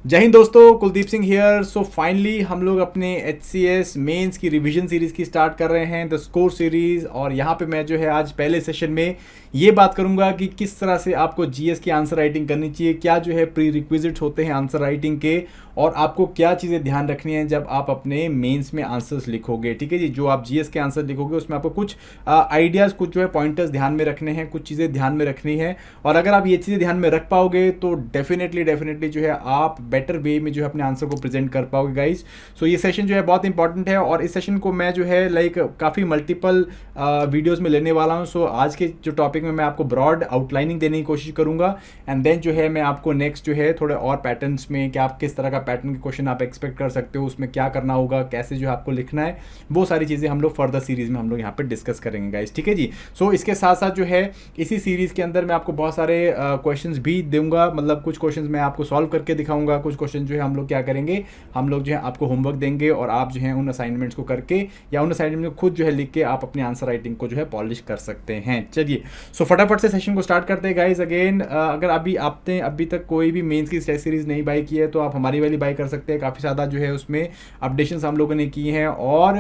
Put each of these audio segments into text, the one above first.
जय हिंद दोस्तों, Kuldeep Singh here. So finally हम लोग अपने HCS मेंस की रिवीजन सीरीज की स्टार्ट कर रहे हैं, द स्कोर सीरीज। और यहाँ पे मैं जो है आज पहले सेशन में ये बात करूंगा कि किस तरह से आपको GS की आंसर राइटिंग करनी चाहिए, क्या जो है प्री रिक्विजिट्स होते हैं आंसर राइटिंग के, और आपको क्या चीज़ें ध्यान रखनी है जब आप अपने मेंस में आंसर्स लिखोगे। ठीक है जी, जो आप GS के आंसर लिखोगे उसमें आपको कुछ आइडियाज़, कुछ जो है पॉइंटर्स ध्यान में रखने हैं, कुछ चीज़ें ध्यान में रखनी है। और अगर आप ये चीज़ें ध्यान में रख पाओगे तो डेफिनेटली जो है आप बेटर वे में जो है अपने आंसर को प्रेजेंट कर पाओगे गाइस। सो ये सेशन जो है बहुत इंपॉर्टेंट है और इस सेशन को मैं जो है काफ़ी मल्टीपल वीडियोस में लेने वाला हूँ। सो आज के जो टॉपिक में मैं आपको ब्रॉड आउटलाइनिंग देने की कोशिश करूँगा, एंड देन जो है मैं आपको नेक्स्ट जो है थोड़े और पैटर्न्स में, क्या आप किस तरह का पैटर्न के क्वेश्चन आप एक्सपेक्ट कर सकते हो, उसमें क्या करना होगा, कैसे जो है आपको लिखना है, वो सारी चीज़ें हम लोग फर्दर सीरीज में हम लोग यहाँ पे डिस्कस करेंगे गाइस। ठीक है जी। सो इसके साथ साथ जो है इसी सीरीज के अंदर मैं आपको बहुत सारे क्वेश्चंस भी दूंगा, मतलब कुछ क्वेश्चंस मैं आपको सॉल्व करके दिखाऊंगा, कुछ क्वेश्चन जो है हम लोग क्या करेंगे, हम लोग जो है आपको होमवर्क देंगे और आप जो है उन असाइनमेंट्स को करके या उन असाइनमेंट को खुद जो है लिख के आप अपनी आंसर राइटिंग को जो है पॉलिश कर सकते हैं। चलिए सो फटाफट से सेशन को स्टार्ट करते हैं गाइज। अगेन अगर आपने अभी तक कोई भी मेंस की टेस्ट सीरीज नहीं बाई की है तो आप हमारी वाली बाई कर सकते हैं। काफ़ी ज़्यादा जो है उसमें अपडेशन हम लोगों ने की हैं और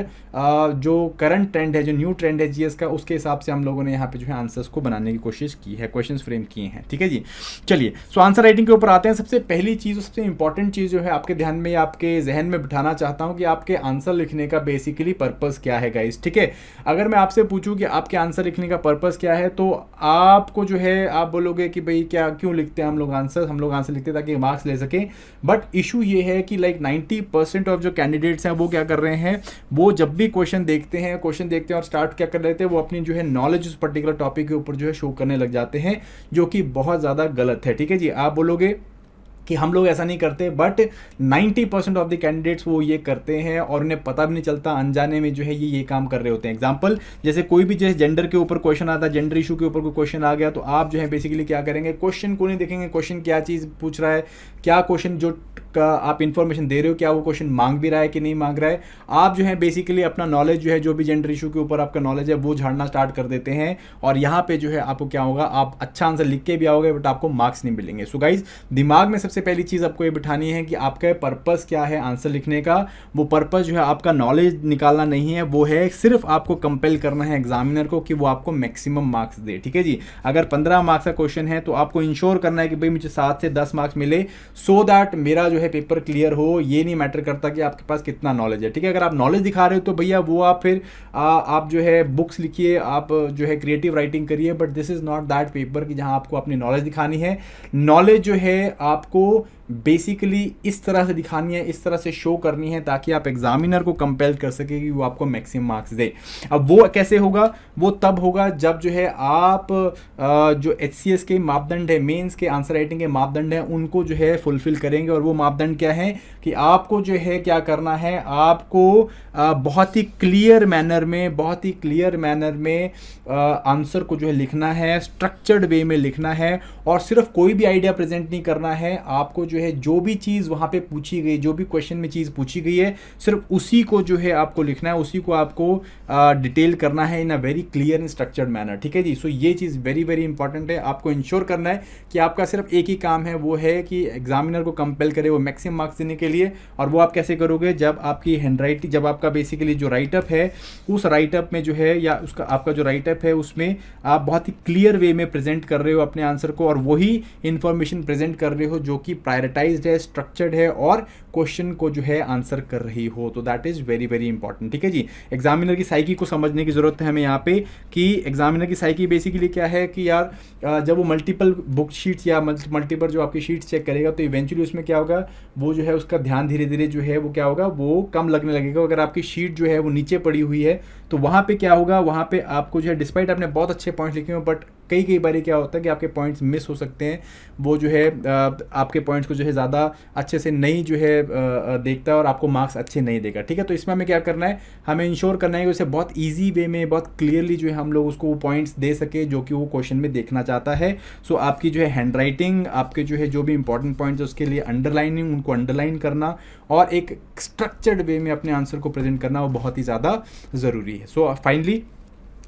जो करंट ट्रेंड है, जो न्यू ट्रेंड है GS का, उसके हिसाब से हम लोगों ने यहाँ पे जो है आंसर्स को बनाने की कोशिश की है, क्वेश्चंस फ्रेम किए हैं। ठीक है जी। चलिए सो आंसर राइटिंग के ऊपर आते हैं। सबसे पहली चीज़, सबसे इंपॉर्टेंट चीज़ जो है आपके ध्यान में, आपके जहन में बिठाना चाहता हूँ कि आपके आंसर लिखने का बेसिकली पर्पस क्या है गाइस। ठीक है, अगर मैं आपसे पूछूं कि आपके आंसर लिखने का पर्पस क्या है तो आपको जो है आप बोलोगे कि भाई क्या क्यों लिखते हैं हम लोग आंसर लिखते हैं ताकि मार्क्स ले सकें। बट इशू ये है कि 90% ऑफ जो कैंडिडेट्स हैं वो क्या कर रहे हैं, वो जब भी क्वेश्चन देखते हैं और स्टार्ट क्या कर लेते हैं, वो अपनी जो है नॉलेज उस पर्टिकुलर टॉपिक के ऊपर जो है शो करने लग जाते हैं, जो कि बहुत ज़्यादा गलत है। ठीक है जी, आप बोलोगे कि हम लोग ऐसा नहीं करते, बट 90% ऑफ द कैंडिडेट्स वो ये करते हैं और उन्हें पता भी नहीं चलता, अनजाने में जो है ये काम कर रहे होते हैं। एग्जांपल, जैसे कोई भी जैसे जेंडर के ऊपर क्वेश्चन आता है, जेंडर इशू के ऊपर कोई क्वेश्चन आ गया तो आप जो है बेसिकली क्या करेंगे, क्वेश्चन को नहीं देखेंगे, क्वेश्चन क्या चीज़ पूछ रहा है, क्या क्वेश्चन जो का आप इन्फॉर्मेशन दे रहे हो, क्या वो क्वेश्चन मांग भी रहा है कि नहीं मांग रहा है। आप जो है बेसिकली अपना नॉलेज जो है, जो भी जेंडर इशू के ऊपर आपका नॉलेज है, वो झाड़ना स्टार्ट कर देते हैं और यहाँ पे जो है आपको क्या होगा, आप अच्छा आंसर लिख के भी आओगे बट आपको मार्क्स नहीं मिलेंगे। सो गाइज, दिमाग में सबसे पहली चीज़ आपको ये बिठानी है कि आपका पर्पस क्या है आंसर लिखने का। वो पर्पस जो है आपका नॉलेज निकालना नहीं है, वो है सिर्फ आपको कंपेल करना है एग्जामिनर को कि वो आपको मैक्सिमम मार्क्स दे। ठीक है जी, अगर 15 मार्क्स का क्वेश्चन है तो आपको इंश्योर करना है कि भाई मुझे 7 से 10 मार्क्स मिले, सो दैट मेरा जो है पेपर क्लियर हो। ये नहीं मैटर करता कि आपके पास कितना नॉलेज है। ठीक है, अगर आप नॉलेज दिखा रहे हो तो भैया वो आप फिर आप जो है बुक्स लिखिए, आप जो है क्रिएटिव राइटिंग करिए, but this is not that paper कि जहां आपको अपनी नॉलेज दिखानी है। नॉलेज जो है आपको बेसिकली इस तरह से दिखानी है, इस तरह से शो करनी है ताकि आप एग्जामिनर को कंपेल कर सके कि वो आपको मैक्सिमम मार्क्स दे। अब वो कैसे होगा, वो तब होगा जब जो है आप जो HCS के मापदंड है, मेंस के आंसर राइटिंग के मापदंड है, उनको जो है फुलफिल करेंगे। और वो मापदंड क्या है कि आपको जो है क्या करना है, आपको बहुत ही क्लियर मैनर में आंसर को जो है लिखना है, स्ट्रक्चर्ड वे में लिखना है और सिर्फ कोई भी आइडिया प्रेजेंट नहीं करना है। आपको जो है जो भी चीज़ वहाँ पे पूछी गई, जो भी क्वेश्चन में चीज़ पूछी गई है, सिर्फ उसी को जो है आपको लिखना है, उसी को आपको डिटेल करना है in a very clear and structured manner. ठीक है जी। सो ये चीज़ वेरी इंपॉर्टेंट है। आपको इंश्योर करना है कि आपका सिर्फ एक ही काम है, वो है कि एग्जामिनर को कंपेल करे वो मैक्सिमम मार्क्स देने के लिए। और वो आप कैसे करोगे, जब आपकी हैंड राइटिंग, जब आपका बेसिकली जो राइटअप है, उस राइटअप में जो है, या उसका आपका जो राइटअप है उसमें आप बहुत ही क्लियर वे में प्रेजेंट कर रहे हो अपने आंसर को, और वही इंफॉर्मेशन प्रेजेंट कर रहे हो जो कि प्रायोरिटाइज्ड है, स्ट्रक्चर्ड है और क्वेश्चन को जो है आंसर कर रही हो। तो दैट इज वेरी इंपॉर्टेंट। ठीक है जी। एग्जामिनर की साइकी को समझने की जरूरत है हमें यहाँ पे, कि एग्जामिनर की साइकी बेसिकली क्या है कि यार जब वो मल्टीपल बुक शीट्स या मल्टीपल जो आपकी शीट्स चेक करेगा तो इवेंचुअली उसमें क्या होगा, वो जो है उसका ध्यान धीरे धीरे जो है वो क्या होगा, वो कम लगने लगेगा। अगर आपकी शीट जो है वो नीचे पड़ी हुई है तो वहाँ पे क्या होगा, वहाँ पे आपको जो है डिस्पाइट आपने बहुत अच्छे पॉइंट्स लिखे हो, बट कई बार क्या होता है कि आपके पॉइंट्स मिस हो सकते हैं। वो जो है आपके पॉइंट्स को जो है ज़्यादा अच्छे से नहीं जो है देखता है और आपको मार्क्स अच्छे नहीं देगा। ठीक है, तो इसमें हमें क्या करना है, हमें इंश्योर करना है कि उसे बहुत ईजी वे में, बहुत क्लियरली जो है हम लोग उसको पॉइंट्स दे सके जो कि वो क्वेश्चन में देखना चाहता है। सो आपकी जो है हैंड राइटिंग, आपके जो है जो भी इंपॉर्टेंट पॉइंट्स है उसके लिए अंडरलाइनिंग, उनको अंडरलाइन करना और एक स्ट्रक्चर्ड वे में अपने आंसर को प्रेजेंट करना वो बहुत ही ज़्यादा ज़रूरी है। सो फाइनली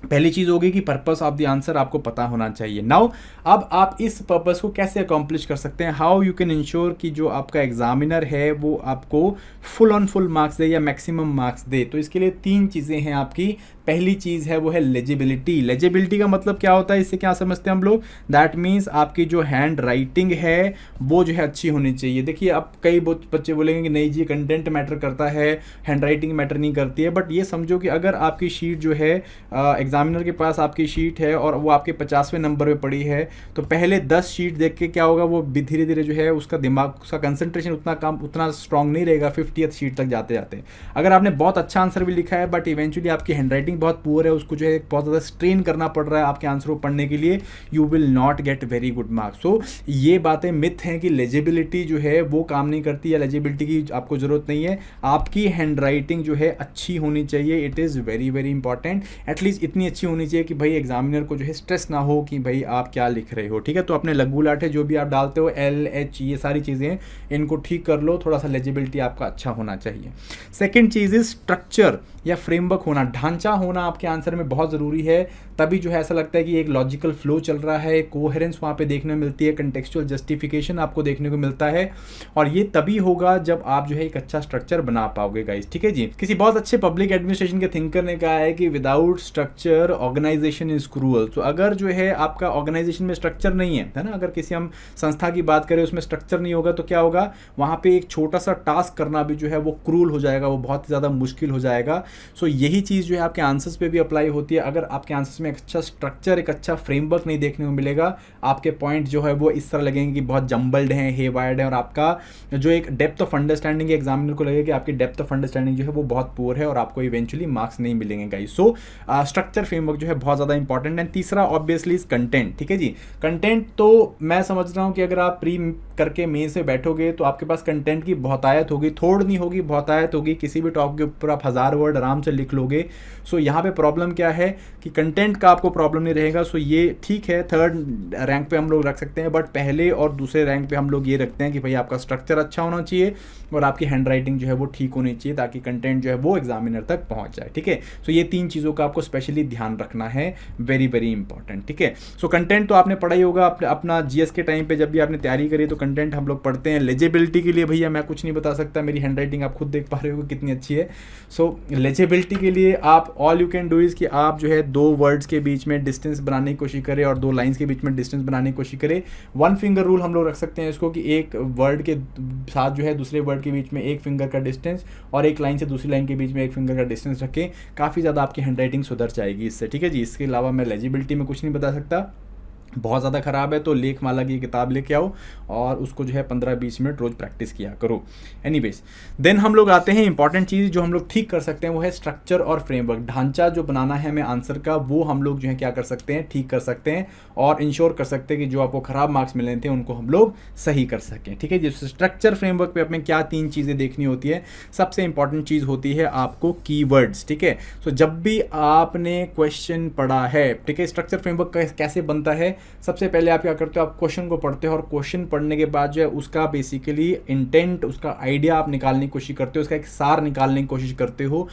पहली चीज़ होगी कि पर्पस ऑफ द आंसर आपको पता होना चाहिए। नाउ अब आप इस पर्पस को कैसे अकॉम्प्लिश कर सकते हैं, हाउ यू कैन इंश्योर कि जो आपका एग्जामिनर है वो आपको फुल ऑन फुल मार्क्स दे या मैक्सिमम मार्क्स दे। तो इसके लिए 3 चीज़ें हैं आपकी। पहली चीज़ है वो है लेजिबिलिटी। लेजिबिलिटी का मतलब क्या होता है, इससे क्या समझते हैं हम लोग, दैट मीन्स आपकी जो हैंड राइटिंग है वो जो है अच्छी होनी चाहिए। देखिए अब कई बच्चे बोलेंगे कि नहीं जी कंटेंट मैटर करता है, हैंड राइटिंग मैटर नहीं करती है, बट ये समझो कि अगर आपकी शीट जो है एग्जामिनर के पास आपकी शीट है और वो आपके 50वें नंबर पे पड़ी है, तो पहले 10 शीट देख के क्या होगा, वो धीरे धीरे जो है उसका दिमाग, उसका कंसंट्रेशन उतना स्ट्रांग नहीं रहेगा 50th शीट तक जाते जाते। अगर आपने बहुत अच्छा आंसर भी लिखा है बट इवेंचुअली आपकी हैंड राइटिंग बहुत पुअर है, उसको जो है बहुत ज़्यादा स्ट्रेन करना पड़ रहा है आपके आंसर को पढ़ने के लिए, you will not get very good marks. So ये बातें मिथ हैं कि लेजिबिलिटी जो है वो काम नहीं करती या लेजिबिलिटी की आपको ज़रूरत नहीं है। आपकी हैंड राइटिंग जो है अच्छी होनी चाहिए, it is very very important. At least इतनी अच्छी होनी चाहिए कि भाई एग्जामिनर को जो है स्ट्रेस ना हो कि भाई आप क्या लिख रहे हो। ठीक है, तो अपने लघु लाठे जो भी आप डालते हो LH ये सारी चीज़ें इनको ठीक कर लो, थोड़ा सा लेजिबिलिटी आपका अच्छा होना चाहिए। सेकेंड चीज़ इज स्ट्रक्चर या फ्रेमवर्क होना, ढांचा होना आपके आंसर में बहुत ज़रूरी है। तभी जो है ऐसा लगता है कि एक लॉजिकल फ्लो चल रहा है, कोहेरेंस वहाँ पे देखने में मिलती है, कंटेक्चुअल जस्टिफिकेशन आपको देखने को मिलता है, और ये तभी होगा जब आप जो है एक अच्छा स्ट्रक्चर बना पाओगे गाइस। ठीक है जी, किसी बहुत अच्छे पब्लिक एडमिनिस्ट्रेशन के थिंकर ने कहा है कि without structure organization is cruel. तो अगर जो है आपका ऑर्गेनाइजेशन में स्ट्रक्चर नहीं है ना, अगर किसी हम संस्था की बात करें उसमें स्ट्रक्चर नहीं होगा तो क्या होगा, वहाँ पे एक छोटा सा टास्क करना भी जो है वो क्रूअल हो जाएगा, वो बहुत ज़्यादा मुश्किल हो जाएगा। सो यही चीज़ जो है आपके आंसर्स पे भी अप्लाई होती है। अगर आपके आंसर्स में एक अच्छा स्ट्रक्चर, एक अच्छा फ्रेमवर्क नहीं देखने को मिलेगा, आपके पॉइंट जो है वो इस तरह लगेंगे कि बहुत जम्बल्ड हैं, हेवायर्ड हैं, और आपका जो एक डेप्थ ऑफ अंडरस्टैंडिंग एग्जामिनर को लगेगा कि आपकी डेप्थ ऑफ अंडरस्टैंडिंग जो है वो बहुत पुअर है और आपको इवेंचुअली मार्क्स नहीं मिलेंगे गाइस। सो स्ट्रक्चर फ्रेमवर्क जो है बहुत ज़्यादा इंपॉर्टेंट है। तीसरा ऑब्वियसली इज कंटेंट। ठीक है जी, कंटेंट तो मैं समझ रहा हूँ कि अगर आप प्री करके मेन से बैठोगे तो आपके पास कंटेंट की बहुतायत होगी, थोड़ नहीं होगी, बहुतायत होगी। किसी भी टॉपिक के ऊपर आप 1000 वर्ड आराम से लिख लोगे। सो यहाँ पे प्रॉब्लम क्या है कि कंटेंट का आपको प्रॉब्लम नहीं रहेगा। सो ये ठीक है, 3rd रैंक पे हम लोग रख सकते हैं, बट पहले और दूसरे रैंक पे हम लोग ये रखते हैं कि भाई आपका स्ट्रक्चर अच्छा होना चाहिए और आपकी हैंड राइटिंग जो है वो ठीक होनी चाहिए, ताकि कंटेंट जो है वो एग्जामिनर तक पहुंच जाए। ठीक है, सो ये 3 चीज़ों का आपको स्पेशली ध्यान रखना है, वेरी वेरी इंपॉर्टेंट। ठीक है, सो कंटेंट तो आपने पढ़ा ही होगा अपना GS के टाइम पे, जब भी आपने तैयारी करी तो कंटेंट हम लोग पढ़ते हैं। लेजिबिलिटी के लिए भैया मैं कुछ नहीं बता सकता, मेरी हैंड राइटिंग आप खुद देख पा रहे हो कितनी अच्छी है। सो लेजिबिलिटी के लिए आप all you can do is कि आप जो है 2 वर्ड्स के बीच में डिस्टेंस बनाने की कोशिश करें और 2 लाइन्स के बीच में डिस्टेंस बनाने की कोशिश करें। 1 फिंगर रूल हम लोग रख सकते हैं इसको, कि एक वर्ड के साथ जो है दूसरे वर्ड के बीच में 1 फिंगर का डिस्टेंस और एक लाइन से दूसरी लाइन के बीच में 1 फिंगर का डिस्टेंस रखें। काफ़ी ज़्यादा आपकी हैंड राइटिंग सुधर जाएगी इससे। ठीक है जी, इसके अलावा मैं लेजिबिलिटी में कुछ नहीं बता सकता। बहुत ज़्यादा ख़राब है तो लेखमाला की किताब लेके आओ और उसको जो है 15-20 मिनट रोज़ प्रैक्टिस किया करो। एनीवेज, देन हम लोग आते हैं इंपॉर्टेंट चीज़ जो हम लोग ठीक कर सकते हैं, वो है स्ट्रक्चर और फ्रेमवर्क। ढांचा जो बनाना है हमें आंसर का, वो हम लोग जो है क्या कर सकते हैं, ठीक कर सकते हैं और इंश्योर कर सकते हैं कि जो आपको ख़राब मार्क्स मिले थे उनको हम लोग सही कर सकें। ठीक है, जिस स्ट्रक्चर फ्रेमवर्क पे हमें क्या 3 चीज़ें देखनी होती है। सबसे इंपॉर्टेंट चीज़ होती है आपको कीवर्ड्स। ठीक है, सो जब भी आपने क्वेश्चन पढ़ा है, ठीक है, स्ट्रक्चर फ्रेमवर्क कैसे बनता है, सबसे पहले आप क्या करते हो, आप क्वेश्चन को पढ़ते हो और क्वेश्चन पढ़ने के बाद जो है उसका बेसिकली इंटेंट, उसका आइडिया आप निकालने की कोशिश करते हो, उसका एक सार निकालने की कोशिश करते हो,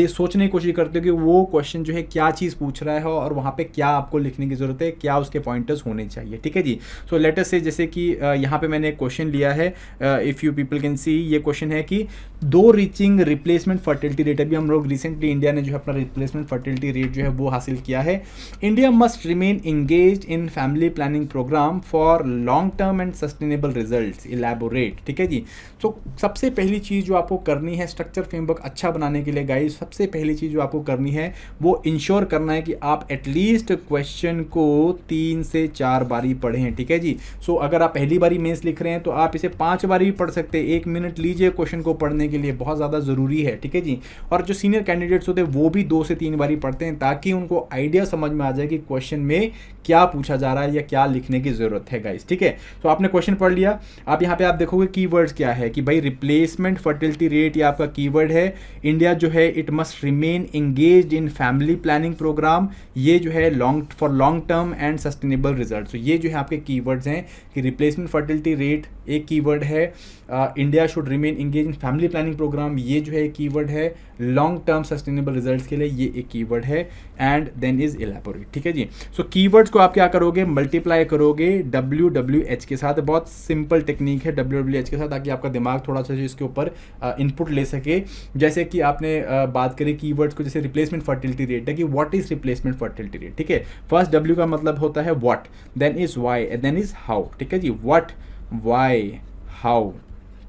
सोचने की कोशिश करते हो कि वो क्वेश्चन जो है क्या चीज़ पूछ रहा है और वहाँ पे क्या आपको लिखने की ज़रूरत है, क्या उसके पॉइंटर्स होने चाहिए। ठीक है जी, सो लेट अस से जैसे कि यहाँ पे मैंने एक क्वेश्चन लिया है, if you people can see, ये क्वेश्चन है कि 2 रीचिंग रिप्लेसमेंट फर्टिलिटी रेट। अभी हम लोग रिसेंटली इंडिया ने जो है अपना रिप्लेसमेंट फर्टिलिटी रेट जो है वो हासिल किया है। India must remain engaged in family planning programme for long term and sustainable results, elaborate. ठीक है जी, तो सबसे पहली चीज़ जो आपको करनी है स्ट्रक्चर फ्रेमवर्क अच्छा बनाने के लिए गाइस, सबसे पहली चीज़ जो आपको करनी है वो इंश्योर करना है कि आप एटलीस्ट क्वेश्चन को 3 से 4 बारी पढ़ें। ठीक है जी, सो अगर आप पहली बारी मेंस लिख रहे हैं तो आप इसे 5 बारी भी पढ़ सकते हैं। 1 मिनट लीजिए क्वेश्चन को पढ़ने के लिए, बहुत ज़्यादा ज़रूरी है। ठीक है जी, और जो सीनियर कैंडिडेट्स होते हैं वो भी 2 से 3 बारी पढ़ते हैं ताकि उनको आइडिया समझ में आ जाए कि क्वेश्चन में क्या क्या पूछा जा रहा है या क्या लिखने की ज़रूरत है गाइस, ठीक है। तो आपने क्वेश्चन पढ़ लिया। आप यहाँ पे आप देखोगे कीवर्ड्स क्या है कि भाई रिप्लेसमेंट फर्टिलिटी रेट, ये आपका कीवर्ड है। इंडिया जो है it must remain engaged in family planning programme, ये जो है long term and sustainable result. तो ये जो है आपके कीवर्ड्स हैं कि रिप्लेसमेंट फर्टिलिटी रेट एक कीवर्ड है, India should remain engage in family planning programme ये जो है एक कीवर्ड है, लॉन्ग टर्म सस्टेनेबल रिजल्ट्स के लिए ये एक कीवर्ड है, एंड देन इज इलेबोरेट, ठीक है जी। सो कीवर्ड्स को आप क्या करोगे, मल्टीप्लाई करोगे WWH के साथ। बहुत सिंपल टेक्निक है WWH के साथ, ताकि आपका दिमाग थोड़ा सा इसके ऊपर इनपुट ले सके। जैसे कि आपने बात करी कीवर्ड्स को, जैसे रिप्लेसमेंट फर्टिलिटी रेट है कि what is replacement fertility rate, ठीक है। फर्स्ट W का मतलब होता है what, then is why, then is how, ठीक है जी। व्हाट, वाई, हाउ,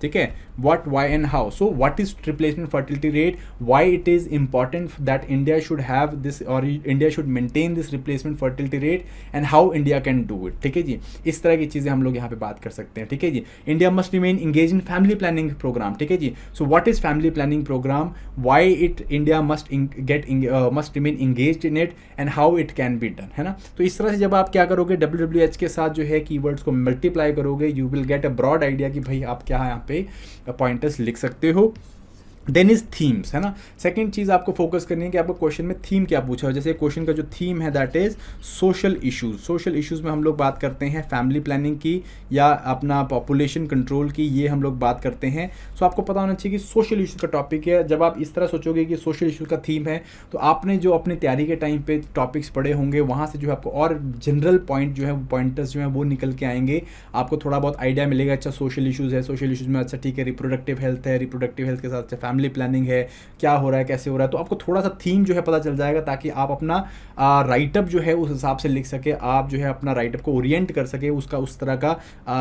ठीक है, what, why and how. So what is replacement fertility rate, why it is important that India should have this or India should maintain this replacement fertility rate, and how India can do it, ठीक है जी। इस तरह की चीज़ें हम लोग यहाँ पे बात कर सकते हैं, ठीक है जी। India must remain engaged in family planning program, ठीक है जी। So what is family planning program, why India must remain engaged in it, and how it can be done, है ना। तो इस तरह से जब आप क्या करोगे WWH के साथ जो है कीवर्ड्स को मल्टीप्लाई करोगे, you will get a broad idea कि भाई आप क्या यहाँ पे पॉइंटर्स लिख सकते हो। देन इज थीम्स, है ना। सेकंड चीज़ आपको फोकस करनी है कि आपको क्वेश्चन में थीम क्या पूछा है। जैसे क्वेश्चन का जो थीम है that is social issues. Social issues में हम लोग बात करते हैं फैमिली प्लानिंग की या अपना पॉपुलेशन कंट्रोल की, ये हम लोग बात करते हैं। सो आपको पता होना चाहिए कि सोशल इश्यूज का टॉपिक है। जब आप इस तरह सोचोगे कि सोशल इशू का थीम है, तो आपने जो अपनी तैयारी के टाइम पे टॉपिक्स पढ़े होंगे वहाँ से जो है आपको और जनरल पॉइंट जो है पॉइंटर्स जो है वो निकल के आएंगे। आपको थोड़ा बहुत आइडिया मिलेगा, अच्छा सोशल इशूज़ है, सोशल इशूज़ में अच्छा ठीक है रिप्रोडक्टिव हेल्थ है, रिप्रोडक्टिव हेल्थ के साथ अच्छा फैमिली प्लानिंग है, क्या हो रहा है कैसे हो रहा है। तो आपको थोड़ा सा थीम जो है पता चल जाएगा, ताकि आप अपना राइटअप जो है उस हिसाब से लिख सके, आप जो है अपना राइटअप को ओरिएंट कर सके, उसका उस तरह का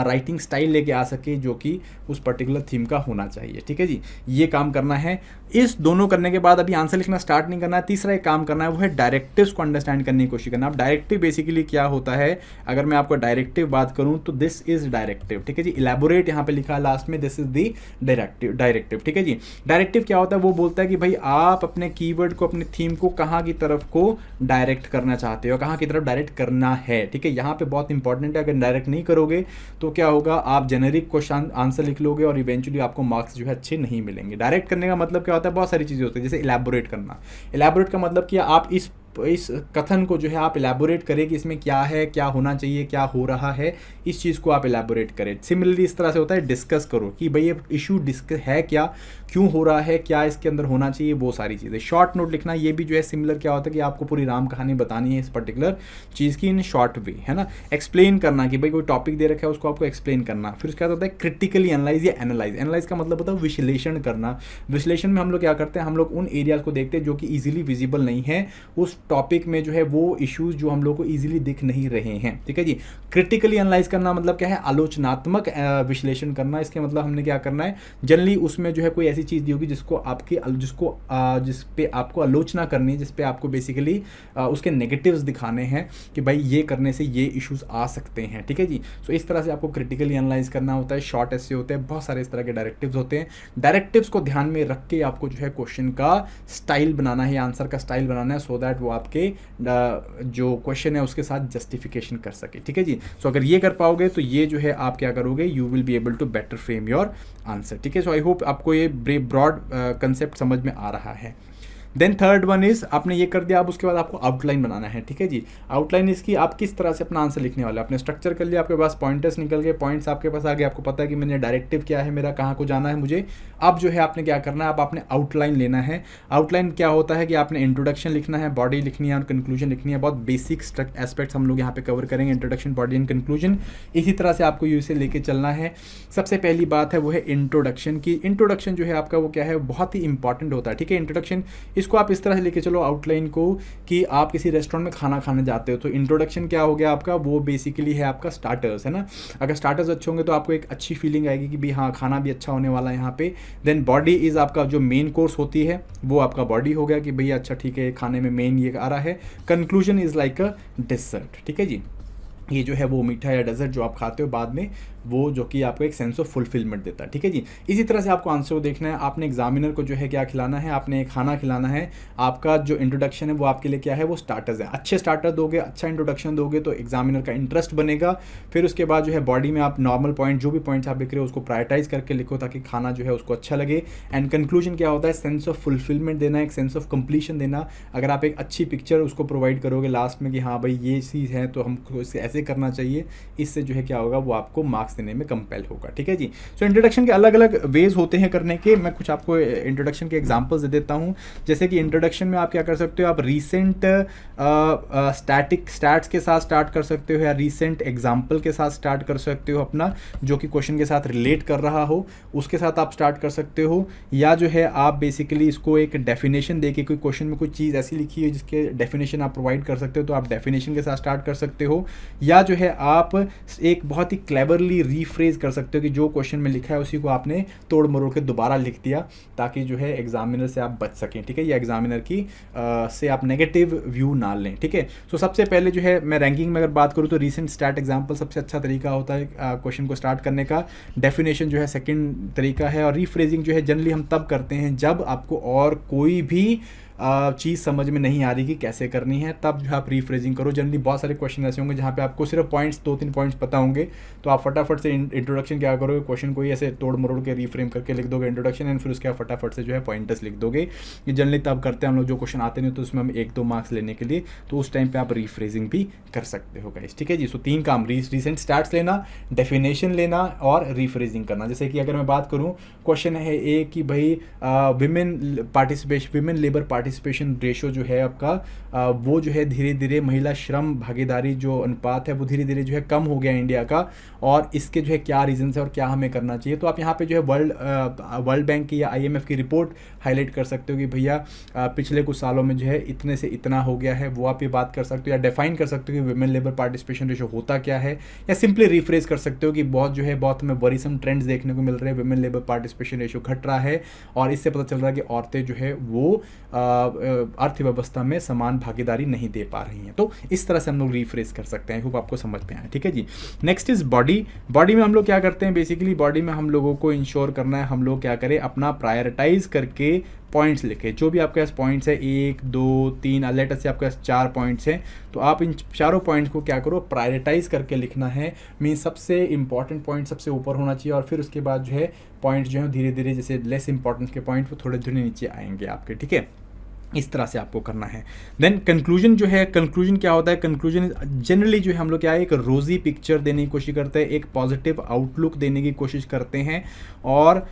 राइटिंग स्टाइल लेके आ सके जो कि उस पर्टिकुलर थीम का होना चाहिए, ठीक है जी। ये काम करना है। इस दोनों करने के बाद अभी आंसर लिखना स्टार्ट नहीं करना है। तीसरा एक काम करना है वो है डायरेक्टिव्स को अंडरस्टैंड करने की कोशिश करना। अब डायरेक्टिव बेसिकली क्या होता है, अगर मैं आपको डायरेक्टिव बात करूं तो दिस इज डायरेक्टिव, ठीक है जी। इलेबोरेट यहाँ पे लिखा है लास्ट में, दिस इज द डायरेक्टिव, ठीक है जी। डायरेक्टिव क्या होता है, वो बोलता है कि भाई आप अपने कीवर्ड को, अपने थीम को कहाँ की तरफ को डायरेक्ट करना चाहते हो, कहाँ की तरफ डायरेक्ट करना है, ठीक है। यहाँ पे बहुत इंपॉर्टेंट है, अगर डायरेक्ट नहीं करोगे तो क्या होगा, आप जेनेरिक क्वेश्चन आंसर लिख लोगे और इवेंचुअली आपको मार्क्स जो है अच्छे नहीं मिलेंगे। डायरेक्ट करने का मतलब क्या होता है, बहुत सारी चीज़ें होती है। जैसे इलेबोरेट करना, इलेबोरेट का मतलब कि आप इस कथन को जो है आप इलेबोरेट करें कि इसमें क्या है, क्या होना चाहिए, क्या हो रहा है, इस चीज़ को आप इलेबोरेट करें। सिमिलरली इस तरह से होता है डिस्कस करो कि भाई ये इशू डिस्कस है क्या, क्यों हो रहा है, क्या इसके अंदर होना चाहिए, वो सारी चीज़ें। शॉर्ट नोट लिखना, ये भी जो है सिमिलर क्या होता है कि आपको पूरी राम कहानी बतानी है इस पर्टिकुलर चीज़ की इन शॉर्ट वे, है ना। एक्सप्लेन करना कि भाई कोई टॉपिक दे रखा है उसको आपको एक्सप्लेन करना। फिर उसके बाद होता है क्रिटिकली एनालाइज या एनालाइज। एनालाइज का मतलब होता है विश्लेषण करना। विश्लेषण में हम लोग क्या करते हैं, हम लोग उन एरियाज को देखते हैं जो कि ईजिली विजिबल नहीं है, उस टॉपिक में जो है वो इश्यूज जो हम लोग को ईजिली दिख नहीं रहे हैं, ठीक है जी। क्रिटिकली एनालाइज करना मतलब क्या है, आलोचनात्मक विश्लेषण करना। इसके मतलब हमने क्या करना है, जनरली उसमें जो है कोई ऐसी चीज़ दी होगी जिस पे आपको आलोचना करनी है, जिस पे आपको बेसिकली उसके नेगेटिव्स दिखाने हैं कि भाई ये करने से ये इश्यूज आ सकते हैं, ठीक है जी। सो इस तरह से आपको क्रिटिकली एनालाइज करना होता है। शॉर्ट ऐसे होते हैं, बहुत सारे इस तरह के डायरेक्टिव्स होते हैं। डायरेक्टिव्स को ध्यान में रख के आपको जो है क्वेश्चन का स्टाइल बनाना है, आंसर का स्टाइल बनाना है, सो दैट वो आपके जो क्वेश्चन है उसके साथ जस्टिफिकेशन कर सके, ठीक है जी। सो अगर ये कर पाओगे तो ये जो है आप क्या करोगे, you will be able to better frame your answer, ठीक है। सो आई होप आपको ये ब्रॉड कंसेप्ट समझ में आ रहा है। देन थर्ड वन इज, आपने ये कर दिया, अब उसके बाद आपको आउटलाइन बनाना है, ठीक है जी। आउटलाइन इसकी आप किस तरह से अपना आंसर लिखने वाले, आपने स्ट्रक्चर कर लिया, आपके पास पॉइंटर्स निकल गए, पॉइंट्स आपके पास आ गए, आपको पता है कि मैंने डायरेक्टिव क्या है, मेरा कहाँ को जाना है मुझे। अब जो है आपने क्या करना है, अब आपने आउटलाइन लेना है। आउटलाइन क्या होता है कि आपने इंट्रोडक्शन लिखना है, बॉडी लिखनी है और कंक्लूजन लिखनी है। बहुत बेसिक एस्पेक्ट्स हम लोग यहाँ पे कवर करेंगे, इंट्रोडक्शन, बॉडी एंड कंक्लूजन। इसी तरह से आपको इसे लेके चलना है। सबसे पहली बात है वो है इंट्रोडक्शन की। इंट्रोडक्शन जो है आपका वो क्या है, बहुत ही इंपॉर्टेंट होता है, ठीक है। इंट्रोडक्शन इसको आप इस तरह से लेके चलो आउटलाइन को कि आप किसी रेस्टोरेंट में खाना खाने जाते हो, तो इंट्रोडक्शन क्या हो गया आपका, वो बेसिकली है आपका स्टार्टर्स, है ना। अगर स्टार्टर्स अच्छे होंगे तो आपको एक अच्छी फीलिंग आएगी कि भाई हाँ खाना भी अच्छा होने वाला है यहाँ पे। देन बॉडी इज़ आपका जो मेन कोर्स होती है वो आपका बॉडी हो गया कि भैया अच्छा ठीक है खाने में मेन ये आ रहा है। Conclusion is like a desert, ठीक है जी। ये जो है वो मीठा या डेजर्ट जो आप खाते हो बाद में, वो जो कि आपको एक सेंस ऑफ फुलफिलमेंट देता है। ठीक है जी, इसी तरह से आपको आंसर को देखना है। आपने एग्जामिनर को जो है क्या खिलाना है, आपने खाना खिलाना है। आपका जो इंट्रोडक्शन है वो आपके लिए क्या है, वो स्टार्टर्स है। अच्छे स्टार्टर दोगे, अच्छा इंट्रोडक्शन दोगे तो एग्जामिनर का इंटरेस्ट बनेगा। फिर उसके बाद जो है बॉडी में आप नॉर्मल पॉइंट, जो भी पॉइंट्स आप लिख रहे हो उसको प्रायोरिटाइज करके लिखो ताकि खाना जो है उसको अच्छा लगे। एंड कंक्लूजन क्या होता है, सेंस ऑफ फुलफिलमेंट देना, एक सेंस ऑफ कंप्लीशन देना। अगर आप एक अच्छी पिक्चर उसको प्रोवाइड करोगे लास्ट में कि हाँ भाई ये चीज़ है तो हमको इसे ऐसे करना चाहिए, इससे जो है क्या होगा, वो आपको मार्क्स देने में कंपेल होगा। ठीक है जी। सो इंट्रोडक्शन के अलग अलग वेज होते हैं करने के। मैं कुछ आपको इंट्रोडक्शन के एग्जांपल्स दे देता हूँ। जैसे कि इंट्रोडक्शन में आप क्या कर सकते हो, आप रीसेंट स्टैट्स के साथ स्टार्ट कर सकते हो या रीसेंट एग्जाम्पल के साथ स्टार्ट कर सकते हो अपना, जो कि क्वेश्चन के साथ रिलेट कर रहा हो उसके साथ आप स्टार्ट कर सकते हो। या जो है आप बेसिकली इसको एक डेफिनेशन दे के, कोई क्वेश्चन में कोई चीज़ ऐसी लिखी है जिसके डेफिनेशन आप प्रोवाइड कर सकते हो तो आप डेफिनेशन के साथ स्टार्ट कर सकते हो। या जो है आप एक बहुत ही क्लेवरली रीफ्रेज कर सकते हो कि जो क्वेश्चन में लिखा है उसी को आपने तोड़ मरोड़ के दोबारा लिख दिया ताकि जो है एग्जामिनर से आप बच सकें। ठीक है, या एग्जामिनर की से आप नेगेटिव व्यू ना लें। ठीक है, सो सबसे पहले जो है मैं रैंकिंग में अगर बात करूँ तो रीसेंट स्टैट एग्जाम्पल सबसे अच्छा तरीका होता है क्वेश्चन को स्टार्ट करने का। डेफिनेशन जो है सेकंड तरीका है। और रीफ्रेजिंग जो है जनरली हम तब करते हैं जब आपको और कोई भी चीज़ समझ में नहीं आ रही कि कैसे करनी है, तब जो आप रीफ्रेजिंग करो। जनरली बहुत सारे क्वेश्चन ऐसे होंगे जहाँ पे आपको सिर्फ पॉइंट्स 2-3 पॉइंट्स पता होंगे तो आप फटाफट से इंट्रोडक्शन क्या करोगे, क्वेश्चन को ही ऐसे तोड़ मरोड़ के रीफ्रेम करके लिख दोगे इंट्रोडक्शन, एंड फिर उसके बाद फटाफट से जो है पॉइंटर्स लिख दोगे। ये जनरली तब करते हैं हम लोग, जो क्वेश्चन आते नहीं तो उसमें हम 1-2 मार्क्स लेने के लिए, तो उस टाइम पर आप रीफ्रेजिंग भी कर सकते हो गाइस। ठीक है जी। सो 3 काम, रीसेंट स्टार्ट्स लेना, डेफिनेशन लेना और रीफ्रेजिंग करना। जैसे कि अगर मैं बात करूँ, क्वेश्चन है एक कि भाई विमेन लेबर पार्टिसिपेशन रेशो जो है आपका वो जो है धीरे धीरे महिला श्रम भागीदारी जो अनुपात है वो धीरे धीरे जो है कम हो गया इंडिया का, और इसके जो है क्या रीजंस है और क्या हमें करना चाहिए। तो आप यहाँ पे जो है वर्ल्ड बैंक की या IMF की रिपोर्ट हाईलाइट कर सकते हो कि भैया पिछले कुछ सालों में जो है इतने से इतना हो गया है, वो आप ये बात कर सकते हो। या डिफाइन कर सकते हो कि विमेन लेबर पार्टिसिपेशन रेशो होता क्या है, या सिंपली रिफ्रेज कर सकते हो कि बहुत हमें वरीसम ट्रेंड्स देखने को मिल रहे हैं, विमेन लेबर पार्टिसिपेशन रेशो घट रहा है और इससे पता चल रहा है कि औरतें जो है वो अर्थव्यवस्था में समान भागीदारी नहीं दे पा रही हैं। तो इस तरह से हम लोग रिफ्रेज कर सकते हैं। होप आपको समझ में आए। ठीक है जी। नेक्स्ट इज बॉडी में हम लोग क्या करते हैं, बेसिकली बॉडी में हम लोगों को इंश्योर करना है हम लोग क्या करें, अपना प्रायोरिटाइज करके पॉइंट्स लिखे। जो भी आपके पास पॉइंट्स है 1, 2, 3 लेटर से आपके पास 4 पॉइंट्स हैं, तो आप इन चारों पॉइंट्स को क्या करो, प्रायोरिटाइज करके लिखना है। मीन सबसे इंपॉर्टेंट पॉइंट सबसे ऊपर होना चाहिए और फिर उसके बाद जो है पॉइंट्स जो है धीरे धीरे, जैसे लेस इंपॉर्टेंस के पॉइंट वो थोड़े थोड़े नीचे आएंगे आपके। ठीक है, इस तरह से आपको करना है। देन कंक्लूजन जो है, कंक्लूजन क्या होता है, कंक्लूजन जनरली जो है हम लोग क्या है, एक रोजी पिक्चर देने की कोशिश करते हैं, एक पॉजिटिव आउटलुक देने की कोशिश करते हैं और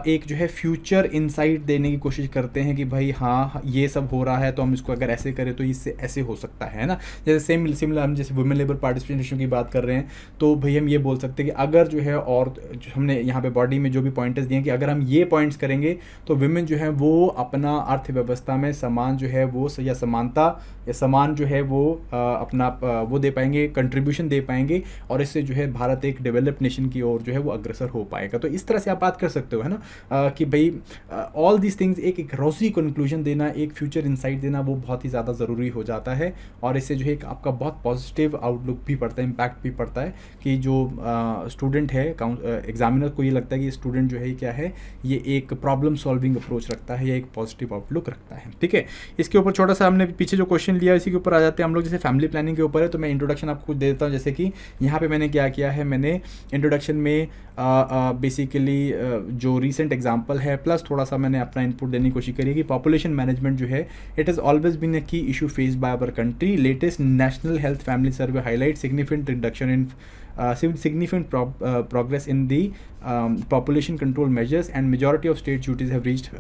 एक जो है फ्यूचर इनसाइट देने की कोशिश करते हैं कि भाई हाँ ये सब हो रहा है तो हम इसको अगर ऐसे करें तो इससे ऐसे हो सकता है ना। जैसे सिमिलर हम जैसे वुमेन लेबर पार्टिसिपेशन की बात कर रहे हैं तो भाई हम ये बोल सकते हैं कि अगर जो है, और जो हमने यहाँ पे बॉडी में जो भी पॉइंटर्स दिए कि अगर हम ये पॉइंट्स करेंगे तो वुमेन जो है वो अपना अर्थव्यवस्था में समान जो है वो या समानता या समान जो है वो अपना वो दे पाएंगे, कंट्रीब्यूशन दे पाएंगे और इससे जो है भारत एक डेवलप्ड नेशन की ओर जो है वो अग्रसर हो पाएगा। तो इस तरह से आप बात कर सकते हो, है ना, कि भाई ऑल दीज थिंग्स, एक रोजी कंक्लूजन देना, एक फ्यूचर इंसाइट देना वो बहुत ही ज़्यादा ज़रूरी हो जाता है और इससे जो है एक आपका बहुत पॉजिटिव आउटलुक भी पड़ता है, इम्पैक्ट भी पड़ता है कि जो स्टूडेंट है, एग्जामिनर को ये लगता है कि स्टूडेंट जो है क्या है, ये एक प्रॉब्लम सॉल्विंग अप्रोच रखता है या एक पॉजिटिव आउटलुक रखता है। ठीक है, इसके ऊपर छोटा सा हमने पीछे जो क्वेश्चन लिया इसी के ऊपर आ जाते हैं हम लोग। जैसे फैमिली प्लानिंग के ऊपर है तो मैं इंट्रोडक्शन आपको कुछ दे देता हूँ। जैसे कि यहाँ पे मैंने क्या किया है, मैंने इंट्रोडक्शन में बेसिकली जो रीसेंट एग्जांपल है प्लस थोड़ा सा मैंने अपना इनपुट देने की कोशिश करी कि पॉपुलेशन मैनेजमेंट जो है it has always been a key issue faced by our country. Latest national health family survey highlight significant reduction in significant progress in the population control measures, and majority of state duties have reached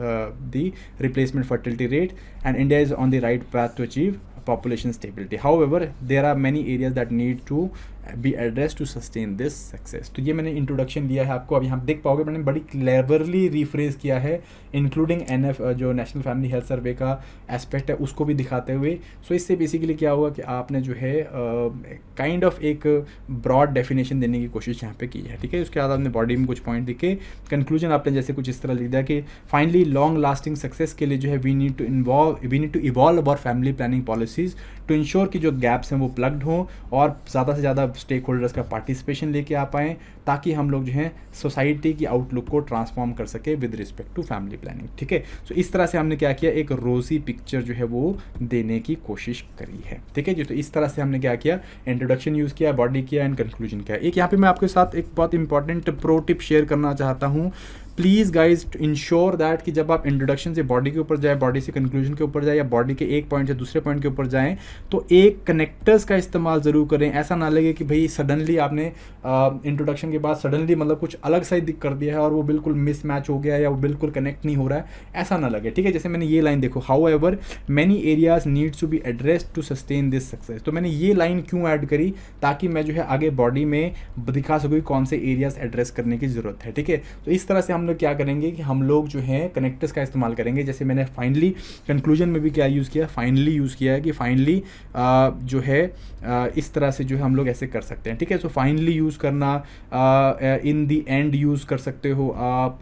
the replacement fertility rate, and India is on the right path to achieve population stability. However, there are many areas that need to be addressed to sustain this success. तो ये मैंने introduction दिया है आपको, अब यहाँ देख पाओगे मैंने बड़ी क्लेवरली रिफ्रेज किया है, इंक्लूडिंग NF जो नेशनल फैमिली हेल्थ सर्वे का एस्पेक्ट है उसको भी दिखाते हुए। सो इससे बेसिकली क्या हुआ कि आपने जो है काइंड ऑफ एक ब्रॉड डेफिनेशन देने की कोशिश यहाँ पे की है। ठीक है, उसके बाद आपने बॉडी में कुछ पॉइंट दिखे। कंक्लूजन आपने जैसे कुछ इस तरह लिख दिया कि फाइनली लॉन्ग लास्टिंग सक्सेस के लिए जो है we need to evolve our family planning policies to ensure कि जो गैप्स हैं वो प्लग्ड हों और ज़्यादा से ज़्यादा सब स्टेक होल्डर्स का पार्टिसिपेशन लेके आ पाएँ, ताकि हम लोग जो है सोसाइटी की आउटलुक को ट्रांसफॉर्म कर सके with respect to family planning. ठीक है, सो इस तरह से हमने क्या किया, एक रोज़ी पिक्चर जो है वो देने की कोशिश करी है। ठीक है जी, तो इस तरह से हमने क्या किया, इंट्रोडक्शन यूज़ किया, बॉडी किया एंड कंक्लूजन किया। एक यहाँ पे मैं आपके साथ एक बहुत इंपॉर्टेंट प्रो टिप शेयर करना चाहता हूँ। प्लीज़ गाइज इंश्योर दैट कि जब आप इंट्रोडक्शन से बॉडी के ऊपर जाए, बॉडी से कंक्लूजन के ऊपर जाए, या बॉडी के एक पॉइंट से दूसरे पॉइंट के ऊपर जाएं, तो एक कनेक्टर्स का इस्तेमाल ज़रूर करें। ऐसा ना लगे कि भाई सडनली आपने इंट्रोडक्शन के बाद सडनली मतलब कुछ अलग सा ही कर दिया है और वो बिल्कुल मिस मैच हो गया या वो बिल्कुल कनेक्ट नहीं हो रहा है, ऐसा ना लगे। ठीक है, जैसे मैंने ये लाइन देखो, however many areas needs to be addressed to sustain this success. तो मैंने ये लाइन क्यों ऐड करी, ताकि मैं जो है आगे बॉडी में दिखा सकूँ कौन से एरियाज एड्रेस करने की ज़रूरत है। ठीक है, तो इस तरह से हम लोग क्या करेंगे कि हम लोग जो है कनेक्टर्स का इस्तेमाल करेंगे। जैसे मैंने फाइनली कंक्लूजन में भी क्या यूज़ किया, फाइनली यूज़ किया है कि फाइनली जो है इस तरह से जो है हम लोग ऐसे कर सकते हैं। ठीक है, सो फाइनली यूज़ करना, इन दी एंड यूज़ कर सकते हो आप।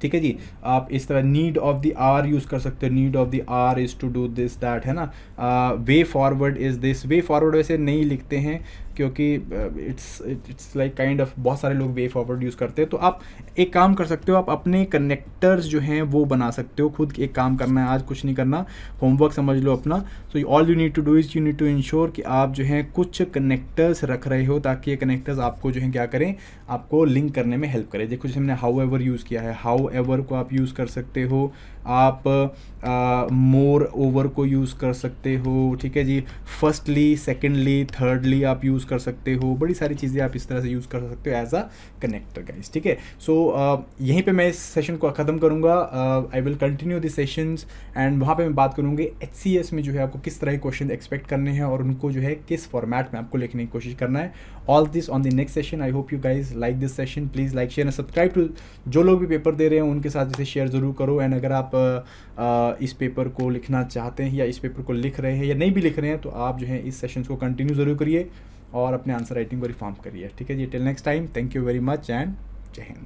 ठीक है जी, आप इस तरह need of the hour use कर सकते हो, need of the hour is to do this that, है ना। Way forward is this, way forward वैसे नहीं लिखते हैं क्योंकि इट्स लाइक काइंड ऑफ, बहुत सारे लोग वे फॉरवर्ड यूज़ करते हैं। तो आप एक काम कर सकते हो, आप अपने कनेक्टर्स जो हैं वो बना सकते हो। खुद एक काम करना है, आज कुछ नहीं करना, होमवर्क समझ लो अपना। So all you need to do is you need to ensure कि आप जो हैं कुछ कनेक्टर्स रख रहे हो, ताकि ये कनेक्टर्स आपको जो है क्या करें, आपको लिंक करने में हेल्प करें। देखो जैसे हमने हाउ एवर यूज़ किया है, हाउ एवर को आप यूज़ कर सकते हो, आप मोर ओवर को यूज़ कर सकते हो। ठीक है जी, फर्स्टली, सेकेंडली, थर्डली आप यूज़ कर सकते हो। बड़ी सारी चीज़ें आप इस तरह से यूज़ कर सकते हो एज अ कनेक्टर गाइस। ठीक है, सो यहीं पे मैं इस सेशन को ख़त्म करूँगा। I will continue this sessions and वहाँ पे मैं बात करूँगी HCS में जो है आपको किस तरह के क्वेश्चन एक्सपेक्ट करने हैं और उनको जो है किस फॉर्मेट में आपको लिखने की कोशिश करना है। All this on the next session. I hope you guys like this session. Please like, share and subscribe to, जो लोग भी पेपर दे रहे हैं उनके साथ इसे शेयर ज़रूर करो। एंड अगर आप इस पेपर को लिखना चाहते हैं या इस पेपर को लिख रहे हैं या नहीं भी लिख रहे हैं, तो आप जो है इस सेशंस को कंटिन्यू ज़रूर करिए और अपने आंसर राइटिंग को रिफॉर्म करिए। ठीक है जी, till next time, thank you very much and जय हिंद।